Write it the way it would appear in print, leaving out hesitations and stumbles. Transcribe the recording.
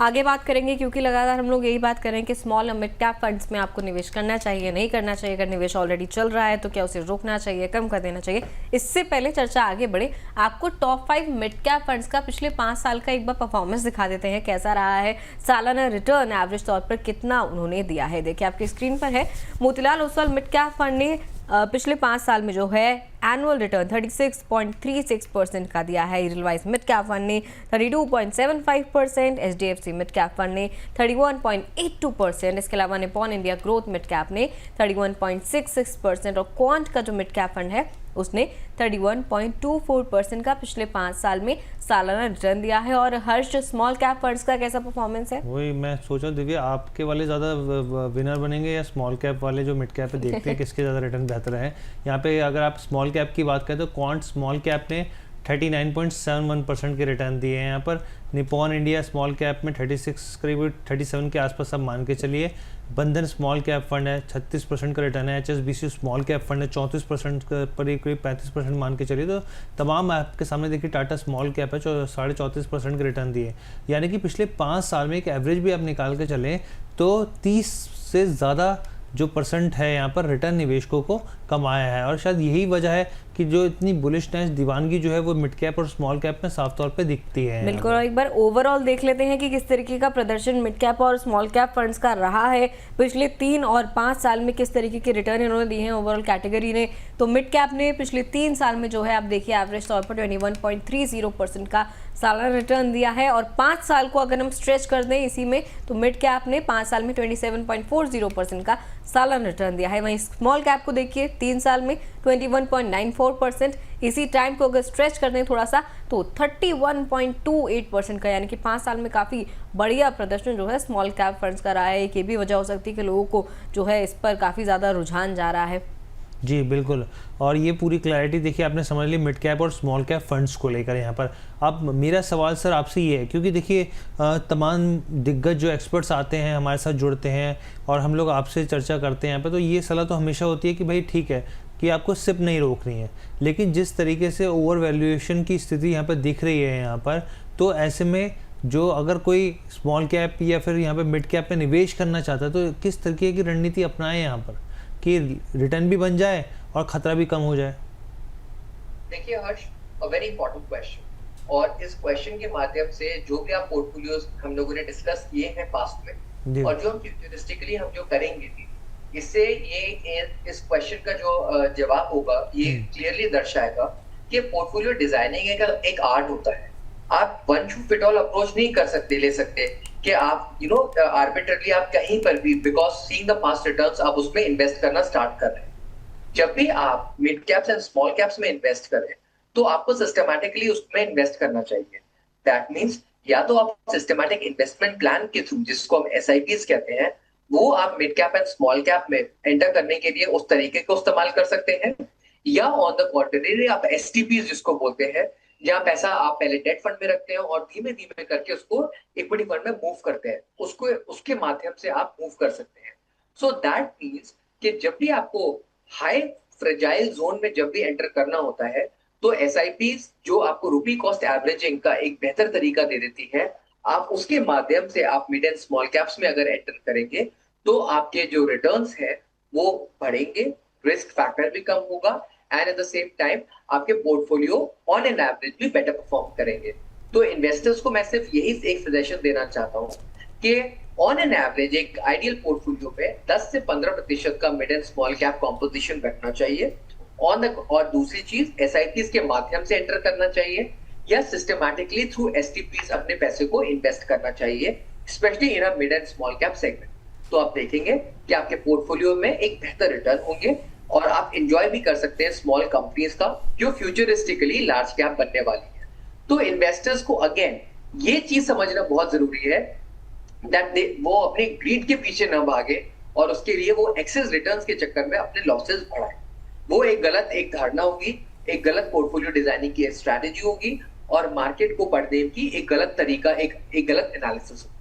आगे बात करेंगे, क्योंकि लगातार हम लोग यही बात कर रहे हैं कि स्मॉल और मिड कैप फंड्स में आपको निवेश करना चाहिए, नहीं करना चाहिए। अगर निवेश ऑलरेडी चल रहा है तो क्या उसे रोकना चाहिए, कम कर देना चाहिए। इससे पहले चर्चा आगे बढ़े, आपको टॉप 5 मिड कैप फंड्स का पिछले 5 साल का एक बार परफॉर्मेंस दिखा देते हैं, कैसा रहा है, सालाना रिटर्न एवरेज तौर पर कितना उन्होंने दिया है। देखिए आपकी स्क्रीन पर है, Motilal Oswal mid cap fund ने पिछले 5 साल में जो है एनुअल रिटर्न 36.36% का दिया है। इडलवाइज मिड कैप फंड ने 32.75%, एचडीएफसी मिड कैप फंड ने 31.82%, इसके अलावा Nippon India growth mid cap ने 31.66% और क्वांट का जो मिड कैप फंड है उसने 31.24% का पिछले 5 साल में सालाना रिटर्न दिया है। और हर्ष, स्मॉल कैप फंड्स का कैसा परफॉर्मेंस है? वही मैं सोचा दिव्या, आपके वाले ज़्यादा विनर बनेंगे या स्मॉल कैप वाले जो मिड कैप पे देखते हैं किसके ज़्यादा रिटर्न बेहतर है। यहाँ पे अगर आप स्मॉल कैप की बात करें तो क्वांट स्मॉल कैप ने 39.71% के रिटर्न दिए हैं। यहाँ पर निपॉन इंडिया स्मॉल कैप में 36 करीब 37 के आसपास आप मान के चलिए। बंधन स्मॉल कैप फंड है 36% का रिटर्न है। एचएसबीसी स्मॉल कैप फंड है 34% पर करीब 35% मान के चलिए। तो तमाम आपके सामने देखिए टाटा स्मॉल कैप है जो 34.5% के रिटर्न दिए। यानी कि पिछले 5 साल में एक एवरेज भी आप निकाल के चलें तो 30 से ज़्यादा जो परसेंट है यहाँ पर रिटर्न निवेशकों को कमाया है। और शायद यही वजह है कि जो इतनी बुलिशनेस, दीवानगी जो है वो मिड कैप और स्मॉल कैप में साफ तौर पे दिखती है। बिल्कुल, और एक बार ओवरऑल देख लेते हैं कि किस तरीके का प्रदर्शन मिड कैप और स्मॉल कैप फंड्स का रहा है पिछले 3 और 5 साल में, किस तरीके के रिटर्न इन्होंने दिए हैं ओवरऑल कैटेगरी ने। तो मिड कैप ने पिछले 3 साल में जो है आप देखिए एवरेज तौर पर 21.30% का सालाना रिटर्न दिया है। और 5 साल को अगर हम स्ट्रेच कर दें इसी में, तो मिड कैप ने 5 साल में 27.40% का सालाना रिटर्न दिया है। वहीं स्मॉल कैप को देखिए 3 साल में 21.94%, इसी टाइम को अगर स्ट्रेच कर दें थोड़ा सा तो 31.28% का, यानी कि 5 साल में काफ़ी बढ़िया प्रदर्शन जो है स्मॉल कैप फंड्स का रहा है। एक ये भी वजह हो सकती है कि लोगों को जो है इस पर काफ़ी ज़्यादा रुझान जा रहा है। जी बिल्कुल, और ये पूरी क्लैरिटी देखिए आपने समझ ली मिड कैप और स्मॉल कैप फंड्स को लेकर। यहाँ पर अब मेरा सवाल सर आपसे ये है, क्योंकि देखिए तमाम दिग्गज जो एक्सपर्ट्स आते हैं हमारे साथ जुड़ते हैं और हम लोग आपसे चर्चा करते हैं यहाँ पर, तो ये सलाह तो हमेशा होती है कि भाई ठीक है कि आपको सिप नहीं रोकनी है, लेकिन जिस तरीके से ओवर वैल्यूएशन की स्थिति यहाँ पर दिख रही है यहाँ पर, तो ऐसे में जो अगर कोई स्मॉल कैप या फिर यहाँ पे मिड कैप में निवेश करना चाहता है तो किस तरीके की रणनीति अपनाएं यहाँ पर कि रिटर्न भी बन जाए और खतरा भी कम हो जाए? देखिए हर्ष, अ वेरी इंपॉर्टेंट क्वेश्चन, और इस क्वेश्चन के माध्यम से जो भी आप पोर्टफोलियोज हम लोगों ने डिस्कस किए हैं पास्ट में और जो हम फ्यूचरिस्टिकली हम जो करेंगे भी, इससे ये इस क्वेश्चन का जो जवाब होगा ये क्लियरली दर्शाएगा कि पोर्टफोलियो डिजाइनिंग एक आर्ट होता है। आप one shoe fit all approach नहीं कर सकते, ले सकते कि आप आर्बिट्रली आप कहीं पर भी because seeing the past returns आप उसमें इन्वेस्ट करना स्टार्ट कर रहे हैं। जब भी आप mid caps and small caps में इन्वेस्ट करें तो आपको सिस्टमैटिकली उसमें इन्वेस्ट करना चाहिए। दैट मींस या तो आप सिस्टमैटिक इन्वेस्टमेंट प्लान के थ्रू, जिसको हम एसआईपीज कहते हैं, वो आप mid cap and small cap में एंटर करने के लिए उस तरीके को इस्तेमाल कर सकते हैं, या ऑन द कॉन्ट्ररी आप एसटीपीज जिसको बोलते हैं, जहां पैसा आप पहले डेट फंड में रखते हैं और धीमे धीमे करके उसको इक्विटी फंड में मूव करते हैं, उसके माध्यम से आप मूव कर सकते हैं। सो दैट मींस कि जब भी आपको हाई फ्रेजाइल जोन में जब भी एंटर करना होता है तो एसआईपीज जो आपको रुपी कॉस्ट एवरेजिंग का एक बेहतर तरीका दे देती है, आप उसके माध्यम से आप मिड एंड स्मॉल कैप्स में अगर एंटर करेंगे तो आपके जो रिटर्न्स है वो बढ़ेंगे, रिस्क फैक्टर भी कम होगा and at the same time आपके पोर्टफोलियो ऑन एन एवरेज भी बेटर परफॉर्म करेंगे। तो इन्वेस्टर्स को मैं सिर्फ यही एक सजेशन देना चाहता हूँ कि ऑन एन एवरेज एक आइडियल पोर्टफोलियो में 10 से 15% का mid and small cap composition रखना चाहिए। और दूसरी चीज एसआईपीज के माध्यम से एंटर करना चाहिए या सिस्टमैटिकली थ्रू एसटीपीज अपने पैसे को इन्वेस्ट करना चाहिए, specially in a mid and small cap segment. तो आप देखेंगे कि आपके पोर्टफोलियो में एक बेहतर रिटर्न होंगे और आप एंजॉय भी कर सकते हैं स्मॉल कंपनीज का जो फ्यूचरिस्टिकली लार्ज कैप बनने वाली है। तो इन्वेस्टर्स को अगेन ये चीज समझना बहुत जरूरी है दैट वो अपने ग्रीड के पीछे न भागे और उसके लिए वो एक्सेस रिटर्न्स के चक्कर में अपने लॉसेस बढ़ाए। वो एक धारणा होगी, एक गलत पोर्टफोलियो डिजाइनिंग की स्ट्रैटेजी होगी और मार्केट को पढ़ने की एक गलत तरीका, एक गलत एनालिसिस होगी।